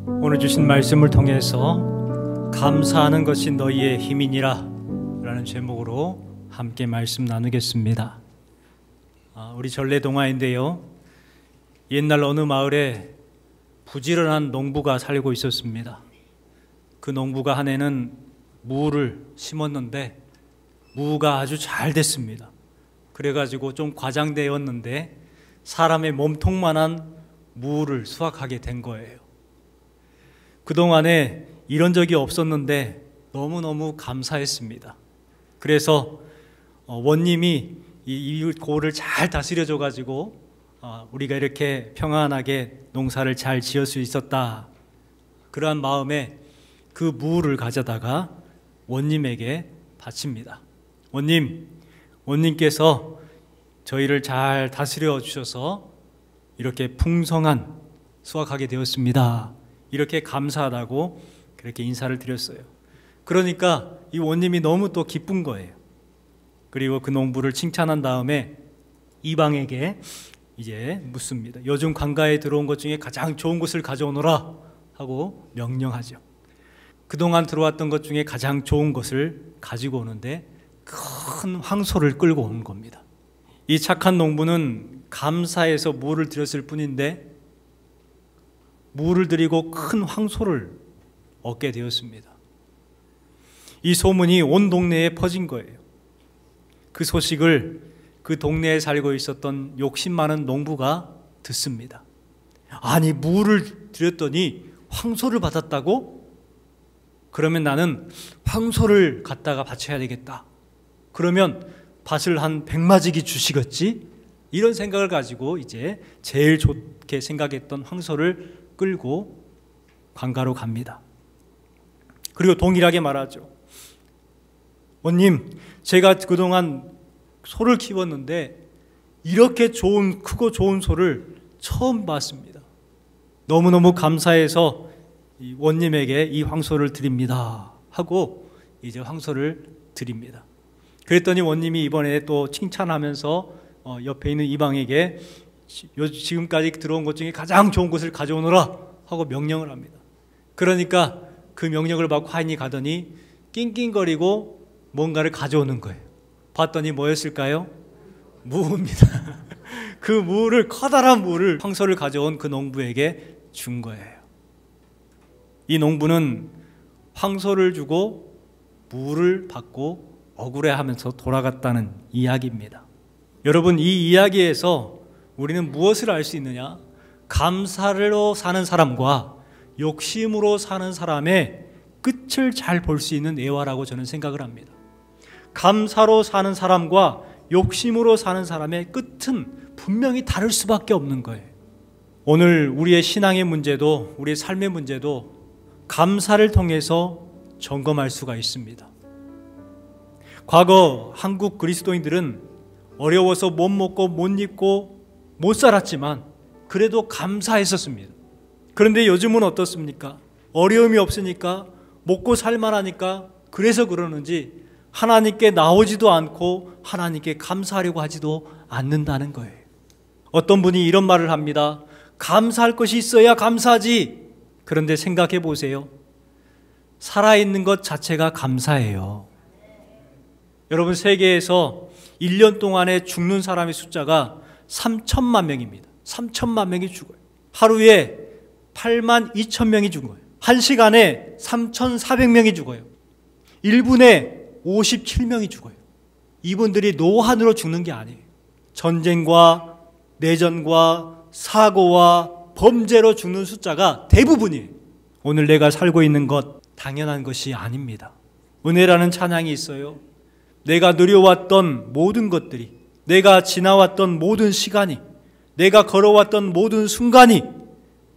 오늘 주신 말씀을 통해서 감사하는 것이 너희의 힘이니라 라는 제목으로 함께 말씀 나누겠습니다. 우리 전래동화인데요, 옛날 어느 마을에 부지런한 농부가 살고 있었습니다. 그 농부가 한 해는 무를 심었는데 무가 아주 잘 됐습니다. 그래가지고 좀 과장되었는데 사람의 몸통만한 무를 수확하게 된 거예요. 그동안에 이런 적이 없었는데 너무너무 감사했습니다. 그래서 원님이 이 고를 잘 다스려줘가지고 우리가 이렇게 평안하게 농사를 잘 지을 수 있었다, 그러한 마음에 그 무를 가져다가 원님에게 바칩니다. 원님께서 저희를 잘 다스려 주셔서 이렇게 풍성한 수확하게 되었습니다. 이렇게 감사하다고 그렇게 인사를 드렸어요. 그러니까 이 원님이 너무 또 기쁜 거예요. 그리고 그 농부를 칭찬한 다음에 이방에게 이제 묻습니다. 요즘 관가에 들어온 것 중에 가장 좋은 것을 가져오너라 하고 명령하죠. 그동안 들어왔던 것 중에 가장 좋은 것을 가지고 오는데 큰 황소를 끌고 온 겁니다. 이 착한 농부는 감사해서 무를 드렸을 뿐인데 무를 드리고 큰 황소를 얻게 되었습니다. 이 소문이 온 동네에 퍼진 거예요. 그 소식을 그 동네에 살고 있었던 욕심 많은 농부가 듣습니다. 아니, 무를 드렸더니 황소를 받았다고? 그러면 나는 황소를 갖다가 바쳐야 되겠다. 그러면 밭을 한 100마지기 주시겠지? 이런 생각을 가지고 이제 제일 좋게 생각했던 황소를 끌고 관가로 갑니다. 그리고 동일하게 말하죠. 원님, 제가 그동안 소를 키웠는데 이렇게 크고 좋은 소를 처음 봤습니다. 너무너무 감사해서 이 원님에게 이 황소를 드립니다 하고 이제 황소를 드립니다. 그랬더니 원님이 이번에 또 칭찬하면서 옆에 있는 이방에게 지금까지 들어온 것 중에 가장 좋은 것을 가져오너라 하고 명령을 합니다. 그러니까 그 명령을 받고 하인이 가더니 낑낑거리고 뭔가를 가져오는 거예요. 봤더니 뭐였을까요? 무입니다. 그 무를, 커다란 무를, 황소를 가져온 그 농부에게 준 거예요. 이 농부는 황소를 주고 무를 받고 억울해하면서 돌아갔다는 이야기입니다. 여러분, 이 이야기에서 우리는 무엇을 알 수 있느냐? 감사로 사는 사람과 욕심으로 사는 사람의 끝을 잘 볼 수 있는 예화라고 저는 생각을 합니다. 감사로 사는 사람과 욕심으로 사는 사람의 끝은 분명히 다를 수밖에 없는 거예요. 오늘 우리의 신앙의 문제도, 우리의 삶의 문제도 감사를 통해서 점검할 수가 있습니다. 과거 한국 그리스도인들은 어려워서 못 먹고 못 입고 못 살았지만 그래도 감사했었습니다. 그런데 요즘은 어떻습니까? 어려움이 없으니까, 먹고 살만하니까, 그래서 그러는지 하나님께 나오지도 않고 하나님께 감사하려고 하지도 않는다는 거예요. 어떤 분이 이런 말을 합니다. 감사할 것이 있어야 감사하지. 그런데 생각해 보세요. 살아있는 것 자체가 감사예요. 여러분, 세계에서 1년 동안에 죽는 사람의 숫자가 3천만 명입니다. 3천만 명이 죽어요. 하루에 8만 2천 명이 죽어요. 1시간에 3,400명이 죽어요. 1분에 57명이 죽어요. 이분들이 노환으로 죽는 게 아니에요. 전쟁과 내전과 사고와 범죄로 죽는 숫자가 대부분이에요. 오늘 내가 살고 있는 것 당연한 것이 아닙니다. 은혜라는 찬양이 있어요. 내가 누려왔던 모든 것들이, 내가 지나왔던 모든 시간이, 내가 걸어왔던 모든 순간이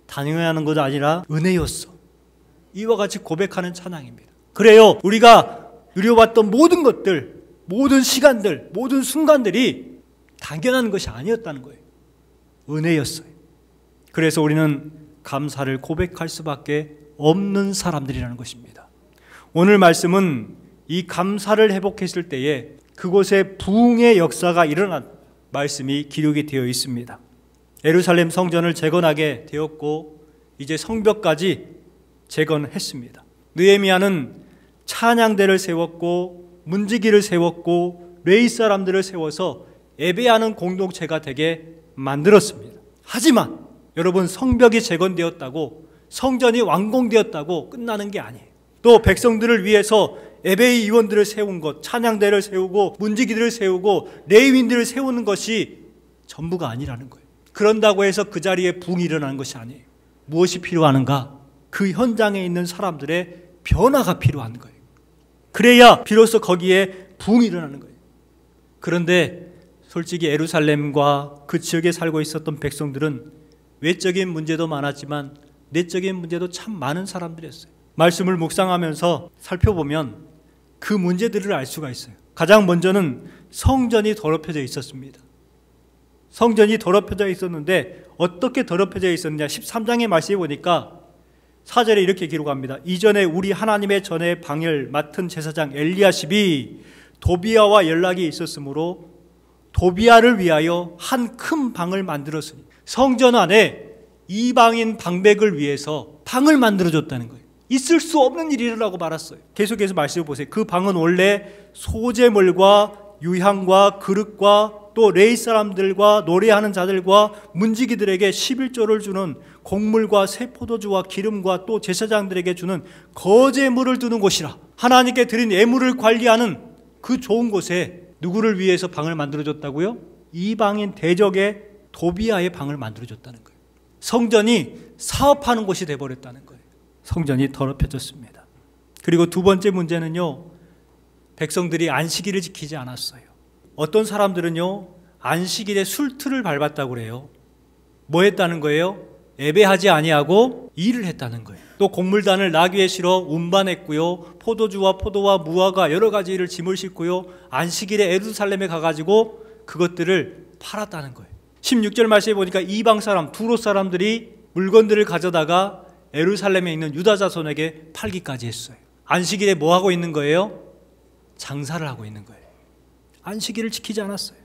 당연한 것 아니라 은혜였어. 이와 같이 고백하는 찬양입니다. 그래요, 우리가 누려왔던 모든 것들, 모든 시간들, 모든 순간들이 당연한 것이 아니었다는 거예요. 은혜였어요. 그래서 우리는 감사를 고백할 수밖에 없는 사람들이라는 것입니다. 오늘 말씀은 이 감사를 회복했을 때에 그곳에 부흥의 역사가 일어난 말씀이 기록이 되어 있습니다. 예루살렘 성전을 재건하게 되었고 이제 성벽까지 재건했습니다. 느헤미야는 찬양대를 세웠고 문지기를 세웠고 레위 사람들을 세워서 예배하는 공동체가 되게 만들었습니다. 하지만 여러분, 성벽이 재건되었다고, 성전이 완공되었다고 끝나는 게 아니에요. 또 백성들을 위해서 예배의 위원들을 세운 것, 찬양대를 세우고 문지기들을 세우고 레위인들을 세우는 것이 전부가 아니라는 거예요. 그런다고 해서 그 자리에 부흥이 일어나는 것이 아니에요. 무엇이 필요한가? 그 현장에 있는 사람들의 변화가 필요한 거예요. 그래야 비로소 거기에 부흥이 일어나는 거예요. 그런데 솔직히 예루살렘과 그 지역에 살고 있었던 백성들은 외적인 문제도 많았지만 내적인 문제도 참 많은 사람들이었어요. 말씀을 묵상하면서 살펴보면 그 문제들을 알 수가 있어요. 가장 먼저는 성전이 더럽혀져 있었습니다. 성전이 더럽혀져 있었는데 어떻게 더럽혀져 있었느냐, 13장의 말씀에 보니까 4절에 이렇게 기록합니다. 이전에 우리 하나님의 전에 방을 맡은 제사장 엘리야십이 도비아와 연락이 있었으므로 도비아를 위하여 한 큰 방을 만들었으니, 성전 안에 이방인 방백을 위해서 방을 만들어줬다는 거예요. 있을 수 없는 일이라고 말했어요. 계속해서 말씀을 보세요. 그 방은 원래 소재물과 유향과 그릇과 또 레위 사람들과 노래하는 자들과 문지기들에게 11조를 주는 곡물과 새 포도주와 기름과 또 제사장들에게 주는 거제물을 두는 곳이라. 하나님께 드린 예물을 관리하는 그 좋은 곳에 누구를 위해서 방을 만들어줬다고요? 이방인 대적의 도비아의 방을 만들어줬다는 거예요. 성전이 사업하는 곳이 되어버렸다는 거예요. 성전이 더럽혀졌습니다. 그리고 두 번째 문제는요, 백성들이 안식일을 지키지 않았어요. 어떤 사람들은요, 안식일에 술틀을 밟았다고 그래요. 뭐 했다는 거예요? 예배하지 아니하고 일을 했다는 거예요. 또 곡물단을 나귀에 실어 운반했고요, 포도주와 포도와 무화과 여러 가지 일을 짐을 싣고요, 안식일에 예루살렘에 가가지고 그것들을 팔았다는 거예요. 16절 말씀에 보니까 이방 사람, 두로 사람들이 물건들을 가져다가 예루살렘에 있는 유다 자손에게 팔기까지 했어요. 안식일에 뭐 하고 있는 거예요? 장사를 하고 있는 거예요. 안식일을 지키지 않았어요.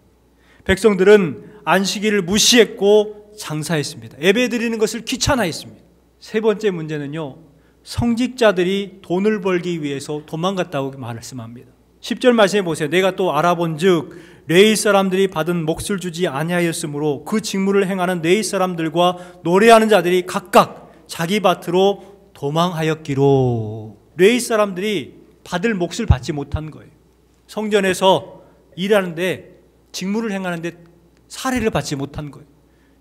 백성들은 안식일을 무시했고 장사했습니다. 예배 드리는 것을 귀찮아했습니다. 세 번째 문제는요, 성직자들이 돈을 벌기 위해서 도망갔다고 말씀합니다. 10절 말씀해 보세요. 내가 또 알아본즉 레위 사람들이 받은 몫을 주지 아니하였으므로 그 직무를 행하는 레위 사람들과 노래하는 자들이 각각 자기 밭으로 도망하였기로. 레위 사람들이 받을 몫을 받지 못한 거예요. 성전에서 일하는데, 직무를 행하는데 사례를 받지 못한 거예요.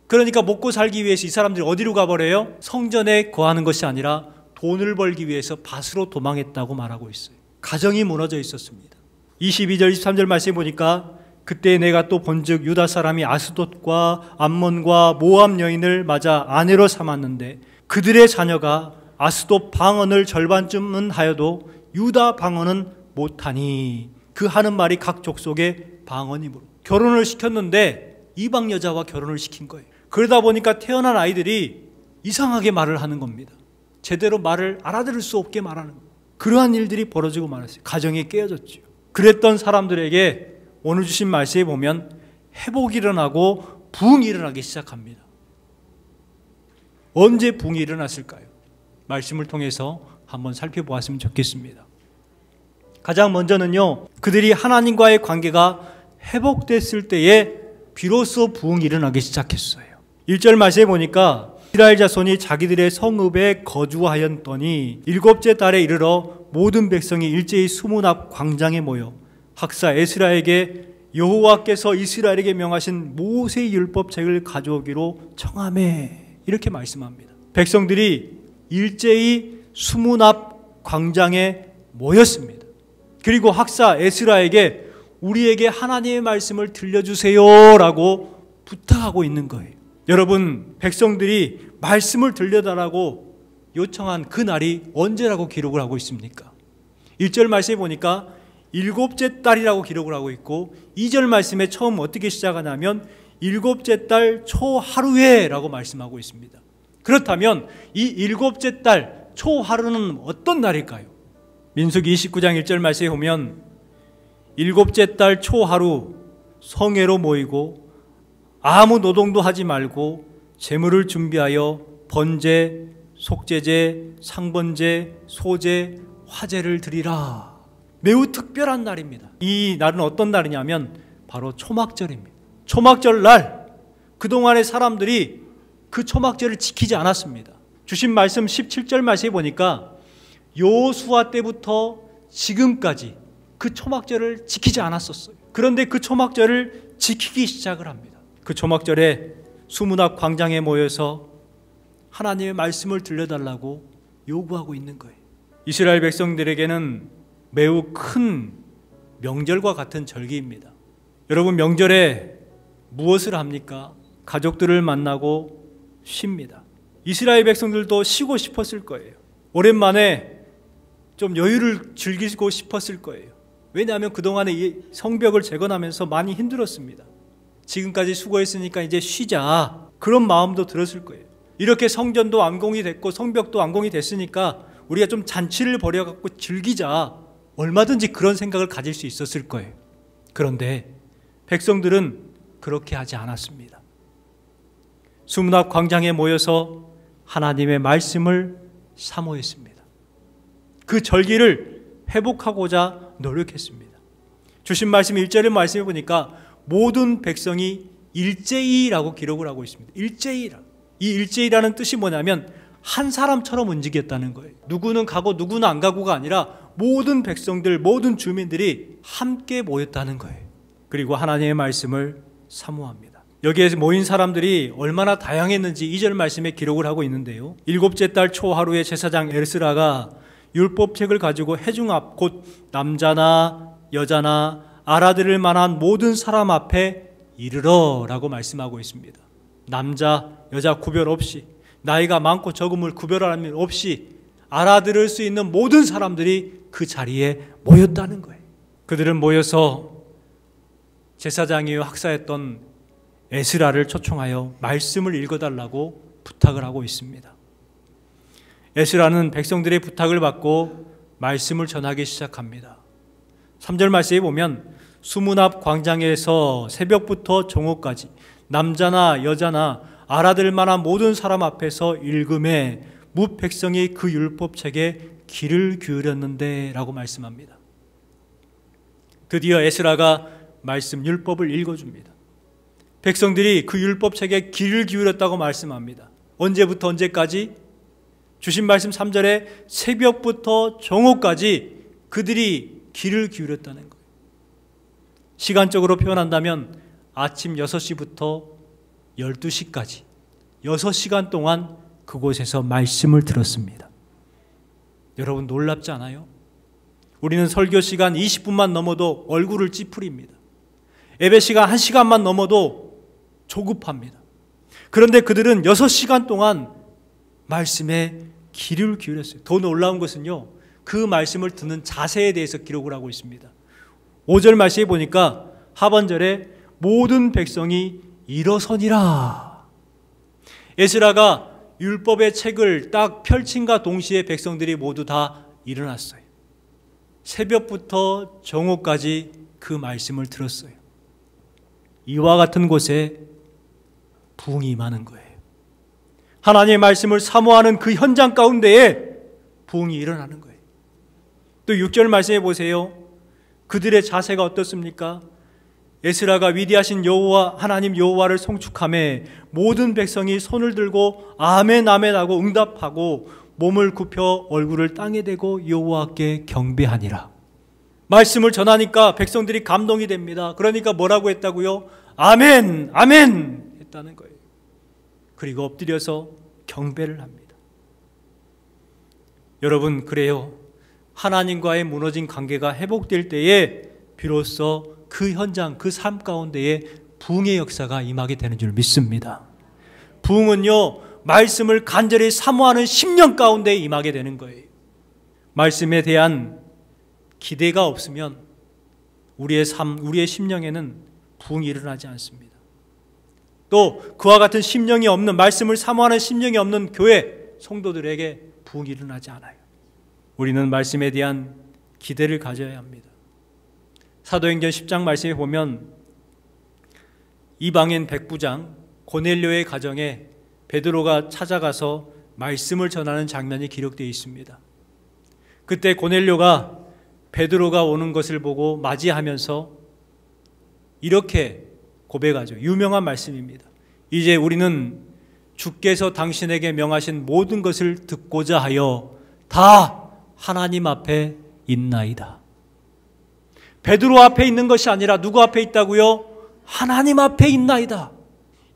그러니까 먹고 살기 위해서 이 사람들이 어디로 가버려요? 성전에 거하는 것이 아니라 돈을 벌기 위해서 밭으로 도망했다고 말하고 있어요. 가정이 무너져 있었습니다. 22절 23절 말씀해 보니까 그때 내가 또 본즉 유다 사람이 아스돗과 암몬과 모압 여인을 맞아 아내로 삼았는데 그들의 자녀가 아스돗 방언을 절반쯤은 하여도 유다 방언은 못하니. 그 하는 말이 각 족속의 방언이므로. 결혼을 시켰는데 이방 여자와 결혼을 시킨 거예요. 그러다 보니까 태어난 아이들이 이상하게 말을 하는 겁니다. 제대로 말을 알아들을 수 없게 말하는 거예요. 그러한 일들이 벌어지고 말았어요. 가정이 깨어졌죠. 그랬던 사람들에게 오늘 주신 말씀에 보면 회복이 일어나고 부흥이 일어나기 시작합니다. 언제 부흥이 일어났을까요? 말씀을 통해서 한번 살펴보았으면 좋겠습니다. 가장 먼저는요, 그들이 하나님과의 관계가 회복됐을 때에 비로소 부흥이 일어나기 시작했어요. 1절 말씀에 보니까 이스라엘 자손이 자기들의 성읍에 거주하였더니 일곱째 달에 이르러 모든 백성이 일제히 수문 앞 광장에 모여 학사 에스라에게 여호와께서 이스라엘에게 명하신 모세의 율법책을 가져오기로 청하매. 이렇게 말씀합니다. 백성들이 일제히 수문 앞 광장에 모였습니다. 그리고 학사 에스라에게 우리에게 하나님의 말씀을 들려주세요 라고 부탁하고 있는 거예요. 여러분, 백성들이 말씀을 들려달라고 요청한 그 날이 언제라고 기록을 하고 있습니까? 1절 말씀에 보니까 일곱째 달이라고 기록을 하고 있고 2절 말씀에 처음 어떻게 시작하냐면 일곱째 달 초하루에 라고 말씀하고 있습니다. 그렇다면 이 일곱째 달 초하루는 어떤 날일까요? 민수기 29장 1절 말씀에 보면 일곱째 달 초하루 성회로 모이고 아무 노동도 하지 말고 제물을 준비하여 번제, 속죄제, 상번제, 소제, 화제를 드리라. 매우 특별한 날입니다. 이 날은 어떤 날이냐면 바로 초막절입니다. 초막절 날, 그동안의 사람들이 그 초막절을 지키지 않았습니다. 주신 말씀 17절 말씀에 보니까 여호수아 때부터 지금까지 그 초막절을 지키지 않았었어요. 그런데 그 초막절을 지키기 시작을 합니다. 그 초막절에 수문앞 광장에 모여서 하나님의 말씀을 들려달라고 요구하고 있는 거예요. 이스라엘 백성들에게는 매우 큰 명절과 같은 절기입니다. 여러분, 명절에 무엇을 합니까? 가족들을 만나고 쉽니다. 이스라엘 백성들도 쉬고 싶었을 거예요. 오랜만에 좀 여유를 즐기고 싶었을 거예요. 왜냐하면 그동안에 이 성벽을 재건하면서 많이 힘들었습니다. 지금까지 수고했으니까 이제 쉬자, 그런 마음도 들었을 거예요. 이렇게 성전도 완공이 됐고 성벽도 완공이 됐으니까 우리가 좀 잔치를 벌여갖고 즐기자, 얼마든지 그런 생각을 가질 수 있었을 거예요. 그런데 백성들은 그렇게 하지 않았습니다. 수문앞 광장에 모여서 하나님의 말씀을 사모했습니다. 그 절기를 회복하고자 노력했습니다. 주신 말씀 1절의 말씀에 보니까 모든 백성이 일제히라고 기록을 하고 있습니다. 일제히라. 이 일제히라는 뜻이 뭐냐면 한 사람처럼 움직였다는 거예요. 누구는 가고 누구는 안 가고가 아니라 모든 백성들, 모든 주민들이 함께 모였다는 거예요. 그리고 하나님의 말씀을 사모합니다. 여기에 모인 사람들이 얼마나 다양했는지 2절 말씀에 기록을 하고 있는데요. 7째 달 초하루에 제사장 에스라가 율법책을 가지고 회중 앞, 곧 남자나 여자나 알아들을 만한 모든 사람 앞에 이르러라고 말씀하고 있습니다. 남자, 여자 구별 없이, 나이가 많고 적음을 구별하는 없이 알아들을 수 있는 모든 사람들이 그 자리에 모였다는 거예요. 그들은 모여서 제사장이 학사했던 에스라를 초청하여 말씀을 읽어달라고 부탁을 하고 있습니다. 에스라는 백성들의 부탁을 받고 말씀을 전하기 시작합니다. 3절 말씀에 보면 수문앞 광장에서 새벽부터 정오까지 남자나 여자나 알아들 만한 모든 사람 앞에서 읽음에 뭇 백성이 그 율법책에 귀를 기울였는데 라고 말씀합니다. 드디어 에스라가 말씀 율법을 읽어줍니다. 백성들이 그 율법책에 귀를 기울였다고 말씀합니다. 언제부터 언제까지? 주신 말씀 3절에 새벽부터 정오까지 그들이 귀를 기울였다는 거예요. 시간적으로 표현한다면 아침 6시부터 12시까지 6시간 동안 그곳에서 말씀을 들었습니다. 여러분, 놀랍지 않아요? 우리는 설교 시간 20분만 넘어도 얼굴을 찌푸립니다. 예배 시간 1시간만 넘어도 조급합니다. 그런데 그들은 6시간 동안 말씀에 귀를 기울였어요. 더 놀라운 것은요, 그 말씀을 듣는 자세에 대해서 기록을 하고 있습니다. 5절 말씀에 보니까 하반절에 모든 백성이 일어서니라. 에스라가 율법의 책을 딱 펼친과 동시에 백성들이 모두 다 일어났어요. 새벽부터 정오까지 그 말씀을 들었어요. 이와 같은 곳에 부흥이 임하는 거예요. 하나님의 말씀을 사모하는 그 현장 가운데에 부흥이 일어나는 거예요. 또 6절 말씀해 보세요. 그들의 자세가 어떻습니까? 에스라가 위대하신 여호와 하나님 여호와를 송축하며 모든 백성이 손을 들고 아멘 아멘 하고 응답하고 몸을 굽혀 얼굴을 땅에 대고 여호와께 경배하니라. 말씀을 전하니까 백성들이 감동이 됩니다. 그러니까 뭐라고 했다고요? 아멘 아멘 했다는 거예요. 그리고 엎드려서 경배를 합니다. 여러분, 그래요. 하나님과의 무너진 관계가 회복될 때에 비로소 그 현장, 그 삶 가운데에 부흥의 역사가 임하게 되는 줄 믿습니다. 부흥은요, 말씀을 간절히 사모하는 심령 가운데 임하게 되는 거예요. 말씀에 대한 기대가 없으면 우리의 삶, 우리의 심령에는 부흥이 일어나지 않습니다. 또 그와 같은 심령이 없는, 말씀을 사모하는 심령이 없는 교회 성도들에게 부흥이 일어나지 않아요. 우리는 말씀에 대한 기대를 가져야 합니다. 사도행전 10장 말씀에 보면 이방인 백부장 고넬료의 가정에 베드로가 찾아가서 말씀을 전하는 장면이 기록되어 있습니다. 그때 고넬료가 베드로가 오는 것을 보고 맞이하면서 이렇게 고백하죠. 유명한 말씀입니다. 이제 우리는 주께서 당신에게 명하신 모든 것을 듣고자 하여 다 하나님 앞에 있나이다. 베드로 앞에 있는 것이 아니라 누구 앞에 있다고요? 하나님 앞에 있나이다.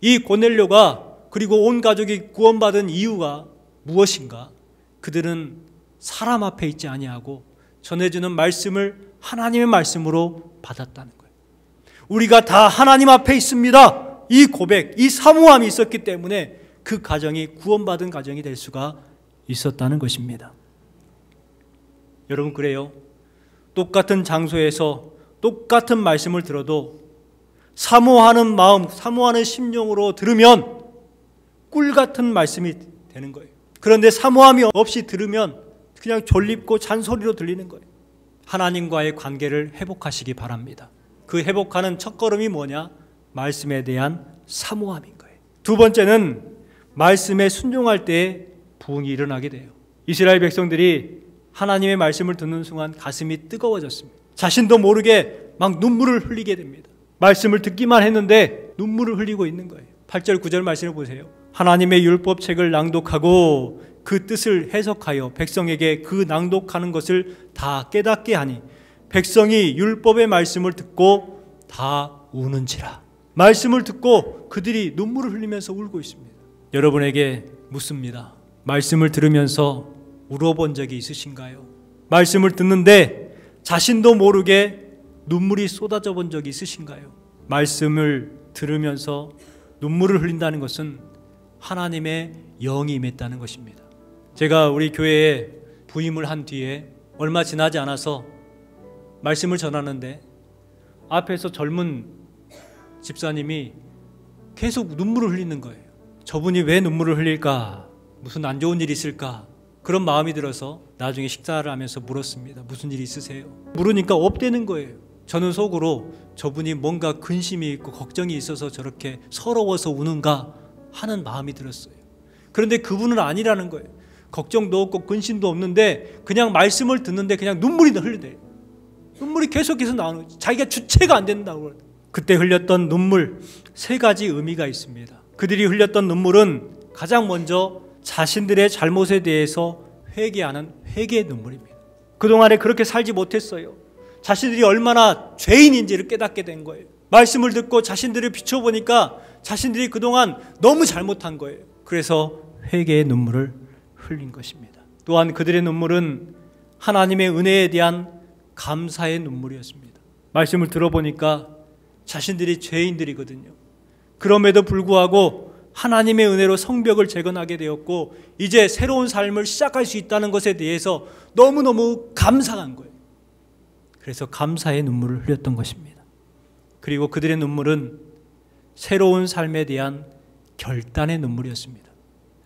이 고넬료가 그리고 온 가족이 구원받은 이유가 무엇인가? 그들은 사람 앞에 있지 아니하고 전해주는 말씀을 하나님의 말씀으로 받았다는 거예요. 우리가 다 하나님 앞에 있습니다. 이 고백, 이 사모함이 있었기 때문에 그 가정이 구원받은 가정이 될 수가 있었다는 것입니다. 여러분, 그래요. 똑같은 장소에서 똑같은 말씀을 들어도 사모하는 마음, 사모하는 심령으로 들으면 꿀 같은 말씀이 되는 거예요. 그런데 사모함이 없이 들으면 그냥 졸립고 잔소리로 들리는 거예요. 하나님과의 관계를 회복하시기 바랍니다. 그 회복하는 첫걸음이 뭐냐? 말씀에 대한 사모함인 거예요. 두 번째는 말씀에 순종할 때 부흥이 일어나게 돼요. 이스라엘 백성들이 하나님의 말씀을 듣는 순간 가슴이 뜨거워졌습니다. 자신도 모르게 막 눈물을 흘리게 됩니다. 말씀을 듣기만 했는데 눈물을 흘리고 있는 거예요. 8절 9절 말씀을 보세요. 하나님의 율법책을 낭독하고 그 뜻을 해석하여 백성에게 그 낭독하는 것을 다 깨닫게 하니 백성이 율법의 말씀을 듣고 다 우는지라. 말씀을 듣고 그들이 눈물을 흘리면서 울고 있습니다. 여러분에게 묻습니다. 말씀을 들으면서 울어본 적이 있으신가요? 말씀을 듣는데 자신도 모르게 눈물이 쏟아져 본 적이 있으신가요? 말씀을 들으면서 눈물을 흘린다는 것은 하나님의 영이 임했다는 것입니다. 제가 우리 교회에 부임을 한 뒤에 얼마 지나지 않아서 말씀을 전하는데 앞에서 젊은 집사님이 계속 눈물을 흘리는 거예요. 저분이 왜 눈물을 흘릴까? 무슨 안 좋은 일이 있을까? 그런 마음이 들어서 나중에 식사를 하면서 물었습니다. 무슨 일이 있으세요? 물으니까 없대는 거예요. 저는 속으로 저분이 뭔가 근심이 있고 걱정이 있어서 저렇게 서러워서 우는가 하는 마음이 들었어요. 그런데 그분은 아니라는 거예요. 걱정도 없고 근심도 없는데 그냥 말씀을 듣는데 그냥 눈물이 흘리대요. 눈물이 계속해서 나오는 거예요. 자기가 주체가 안 된다고. 그때 흘렸던 눈물 세 가지 의미가 있습니다. 그들이 흘렸던 눈물은 가장 먼저 자신들의 잘못에 대해서 회개하는 회개의 눈물입니다. 그동안에 그렇게 살지 못했어요. 자신들이 얼마나 죄인인지를 깨닫게 된 거예요. 말씀을 듣고 자신들을 비춰보니까 자신들이 그동안 너무 잘못한 거예요. 그래서 회개의 눈물을 흘린 것입니다. 또한 그들의 눈물은 하나님의 은혜에 대한 감사의 눈물이었습니다. 말씀을 들어보니까 자신들이 죄인들이거든요. 그럼에도 불구하고 하나님의 은혜로 성벽을 재건하게 되었고 이제 새로운 삶을 시작할 수 있다는 것에 대해서 너무너무 감사한 거예요. 그래서 감사의 눈물을 흘렸던 것입니다. 그리고 그들의 눈물은 새로운 삶에 대한 결단의 눈물이었습니다.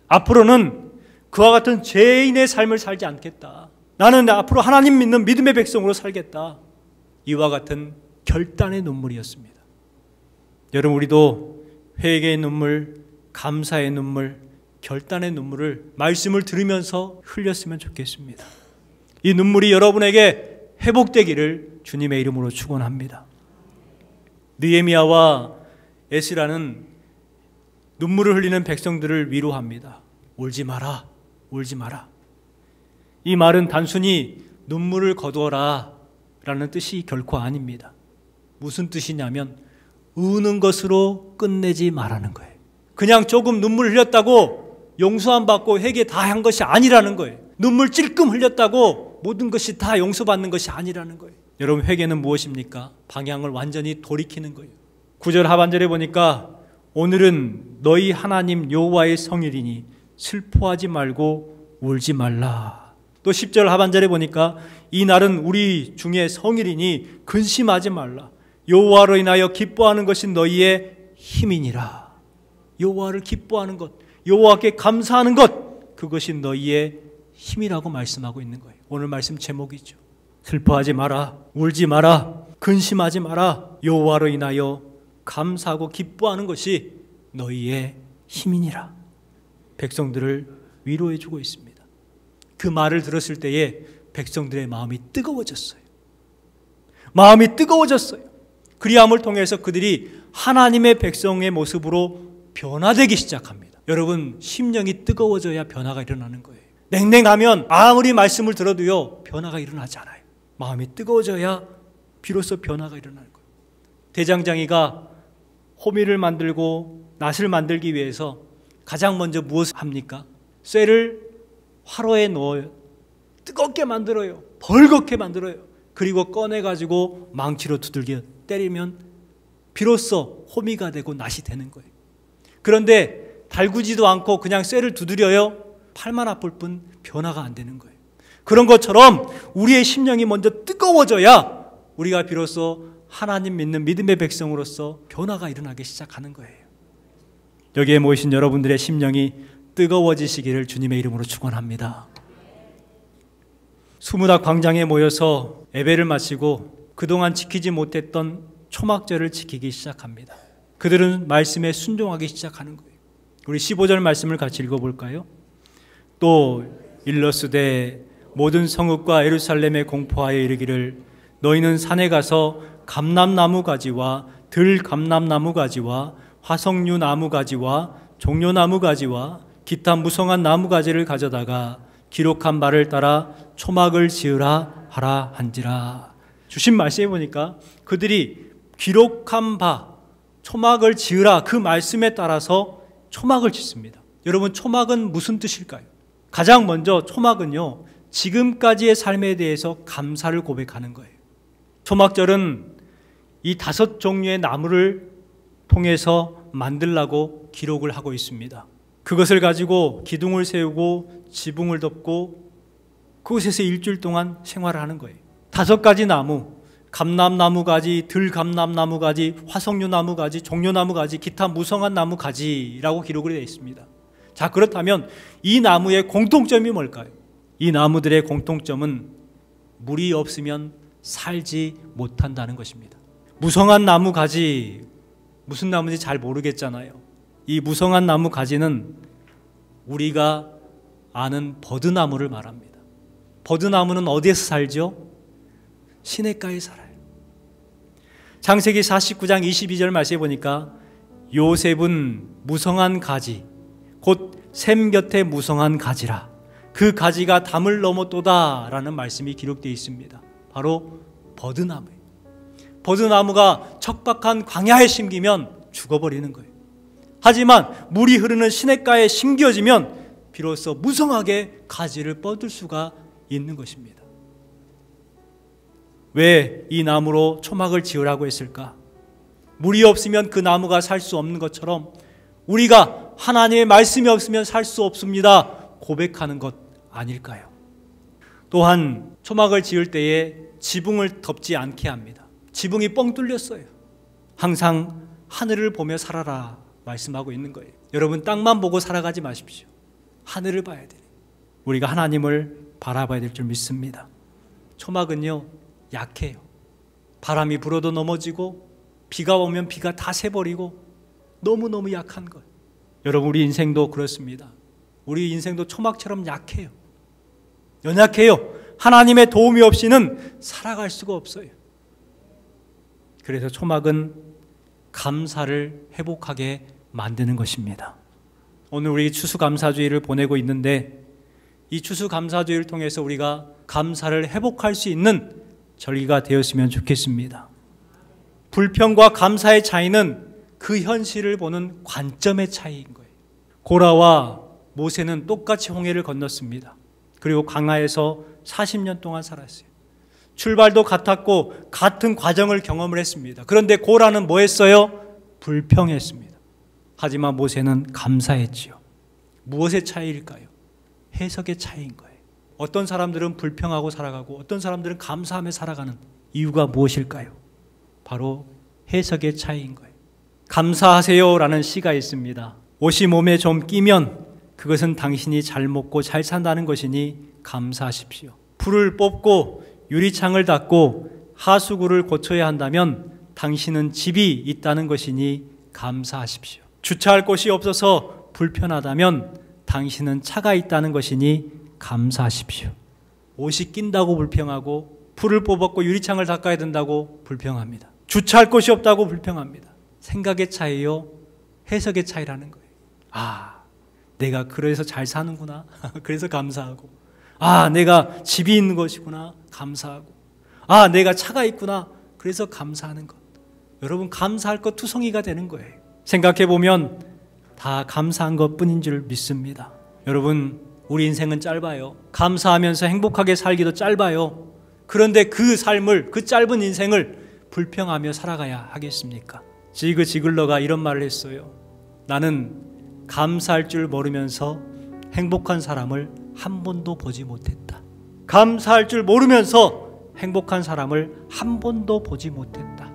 앞으로는 그와 같은 죄인의 삶을 살지 않겠다. 나는 앞으로 하나님 믿는 믿음의 백성으로 살겠다. 이와 같은 결단의 눈물이었습니다. 여러분, 우리도 회개의 눈물, 감사의 눈물, 결단의 눈물을 말씀을 들으면서 흘렸으면 좋겠습니다. 이 눈물이 여러분에게 회복되기를 주님의 이름으로 축원합니다. 느헤미야와 에스라는 눈물을 흘리는 백성들을 위로합니다. 울지 마라, 울지 마라. 이 말은 단순히 눈물을 거두어라 라는 뜻이 결코 아닙니다. 무슨 뜻이냐면 우는 것으로 끝내지 말라는 거예요. 그냥 조금 눈물 흘렸다고 용서안 받고 회개 다 한 것이 아니라는 거예요. 눈물 찔끔 흘렸다고 모든 것이 다 용서받는 것이 아니라는 거예요. 여러분, 회개는 무엇입니까? 방향을 완전히 돌이키는 거예요. 9절 하반절에 보니까 오늘은 너희 하나님 여호와의 성일이니 슬퍼하지 말고 울지 말라. 또 10절 하반절에 보니까 이 날은 우리 중에 성일이니 근심하지 말라. 여호와로 인하여 기뻐하는 것이 너희의 힘이니라. 여호와를 기뻐하는 것, 여호와께 감사하는 것, 그것이 너희의 힘이라고 말씀하고 있는 거예요. 오늘 말씀 제목이죠. 슬퍼하지 마라, 울지 마라, 근심하지 마라. 여호와로 인하여 감사하고 기뻐하는 것이 너희의 힘이니라. 백성들을 위로해 주고 있습니다. 그 말을 들었을 때에 백성들의 마음이 뜨거워졌어요. 마음이 뜨거워졌어요. 그리함을 통해서 그들이 하나님의 백성의 모습으로 변화되기 시작합니다. 여러분, 심령이 뜨거워져야 변화가 일어나는 거예요. 냉랭하면 아무리 말씀을 들어도요, 변화가 일어나지 않아요. 마음이 뜨거워져야 비로소 변화가 일어나는 거예요. 대장장이가 호미를 만들고 낫을 만들기 위해서 가장 먼저 무엇을 합니까? 쇠를 화로에 넣어요. 뜨겁게 만들어요. 벌겋게 만들어요. 그리고 꺼내가지고 망치로 두들겨 때리면 비로소 호미가 되고 낫이 되는 거예요. 그런데 달구지도 않고 그냥 쇠를 두드려요. 팔만 아플 뿐 변화가 안 되는 거예요. 그런 것처럼 우리의 심령이 먼저 뜨거워져야 우리가 비로소 하나님 믿는 믿음의 백성으로서 변화가 일어나기 시작하는 거예요. 여기에 모이신 여러분들의 심령이 뜨거워지시기를 주님의 이름으로 축원합니다. 수문학 광장에 모여서 예배를 마치고 그동안 지키지 못했던 초막절을 지키기 시작합니다. 그들은 말씀에 순종하기 시작하는 거예요. 우리 15절 말씀을 같이 읽어볼까요? 또 일러스되 모든 성읍과 예루살렘에 공포하여 이르기를 너희는 산에 가서 감람나무 가지와 들감람나무 가지와 화석류 나무 가지와 종려나무 가지와 기타 무성한 나무 가지를 가져다가 기록한 바를 따라 초막을 지으라 하라 한지라. 주신 말씀해 보니까 그들이 기록한 바 초막을 지으라 그 말씀에 따라서 초막을 짓습니다. 여러분, 초막은 무슨 뜻일까요? 가장 먼저 초막은요, 지금까지의 삶에 대해서 감사를 고백하는 거예요. 초막절은 이 5종류의 나무를 통해서 만들라고 기록을 하고 있습니다. 그것을 가지고 기둥을 세우고 지붕을 덮고 그곳에서 일주일 동안 생활을 하는 거예요. 5가지 나무, 감람나무 가지, 들감람나무 가지, 화석류 나무 가지, 종려나무 가지, 기타 무성한 나무 가지라고 기록이 되어 있습니다. 자, 그렇다면 이 나무의 공통점이 뭘까요? 이 나무들의 공통점은 물이 없으면 살지 못한다는 것입니다. 무성한 나무 가지, 무슨 나무인지 잘 모르겠잖아요. 이 무성한 나무 가지는 우리가 아는 버드나무를 말합니다. 버드나무는 어디에서 살죠? 시냇가에 살아요. 창세기 49장 22절 말씀해 보니까 요셉은 무성한 가지, 곧 샘 곁에 무성한 가지라. 그 가지가 담을 넘었도다 라는 말씀이 기록되어 있습니다. 바로 버드나무예요. 버드나무가 척박한 광야에 심기면 죽어버리는 거예요. 하지만 물이 흐르는 시냇가에 심겨지면 비로소 무성하게 가지를 뻗을 수가 있는 것입니다. 왜 이 나무로 초막을 지으라고 했을까? 물이 없으면 그 나무가 살 수 없는 것처럼 우리가 하나님의 말씀이 없으면 살 수 없습니다 고백하는 것 아닐까요? 또한 초막을 지을 때에 지붕을 덮지 않게 합니다. 지붕이 뻥 뚫렸어요. 항상 하늘을 보며 살아라 말씀하고 있는 거예요. 여러분, 땅만 보고 살아가지 마십시오. 하늘을 봐야 돼요. 우리가 하나님을 바라봐야 될 줄 믿습니다. 초막은요, 약해요. 바람이 불어도 넘어지고 비가 오면 비가 다 새버리고 너무너무 약한 것. 여러분, 우리 인생도 그렇습니다. 우리 인생도 초막처럼 약해요. 연약해요. 하나님의 도움이 없이는 살아갈 수가 없어요. 그래서 초막은 감사를 회복하게 만드는 것입니다. 오늘 우리 추수감사주의를 보내고 있는데 이 추수감사주의를 통해서 우리가 감사를 회복할 수 있는 절기가 되었으면 좋겠습니다. 불평과 감사의 차이는 그 현실을 보는 관점의 차이인 거예요. 고라와 모세는 똑같이 홍해를 건넜습니다. 그리고 광야에서 40년 동안 살았어요. 출발도 같았고 같은 과정을 경험을 했습니다. 그런데 고라는 뭐 했어요? 불평했습니다. 하지만 모세는 감사했지요. 무엇의 차이일까요? 해석의 차이인 거예요. 어떤 사람들은 불평하고 살아가고 어떤 사람들은 감사하며 살아가는 이유가 무엇일까요? 바로 해석의 차이인 거예요. 감사하세요라는 시가 있습니다. 옷이 몸에 좀 끼면 그것은 당신이 잘 먹고 잘 산다는 것이니 감사하십시오. 풀을 뽑고 유리창을 닫고 하수구를 고쳐야 한다면 당신은 집이 있다는 것이니 감사하십시오. 주차할 곳이 없어서 불편하다면 당신은 차가 있다는 것이니 감사하십시오. 옷이 낀다고 불평하고 풀을 뽑았고 유리창을 닦아야 된다고 불평합니다. 주차할 곳이 없다고 불평합니다. 생각의 차이요, 해석의 차이라는 거예요. 아, 내가 그래서 잘 사는구나. 그래서 감사하고. 아, 내가 집이 있는 것이구나. 감사하고. 아, 내가 차가 있구나. 그래서 감사하는 것. 여러분, 감사할 것 투성이가 되는 거예요. 생각해 보면 다 감사한 것뿐인 줄 믿습니다. 여러분, 우리 인생은 짧아요. 감사하면서 행복하게 살기도 짧아요. 그런데 그 삶을, 그 짧은 인생을 불평하며 살아가야 하겠습니까? 지그 지글러가 이런 말을 했어요. 나는 감사할 줄 모르면서 행복한 사람을 한 번도 보지 못했다. 감사할 줄 모르면서 행복한 사람을 한 번도 보지 못했다.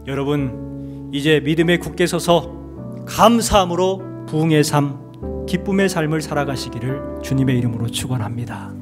여러분, 이제 믿음에 굳게 서서 감사함으로 부흥의 삶, 기쁨의 삶을 살아가시기를 주님의 이름으로 축원합니다.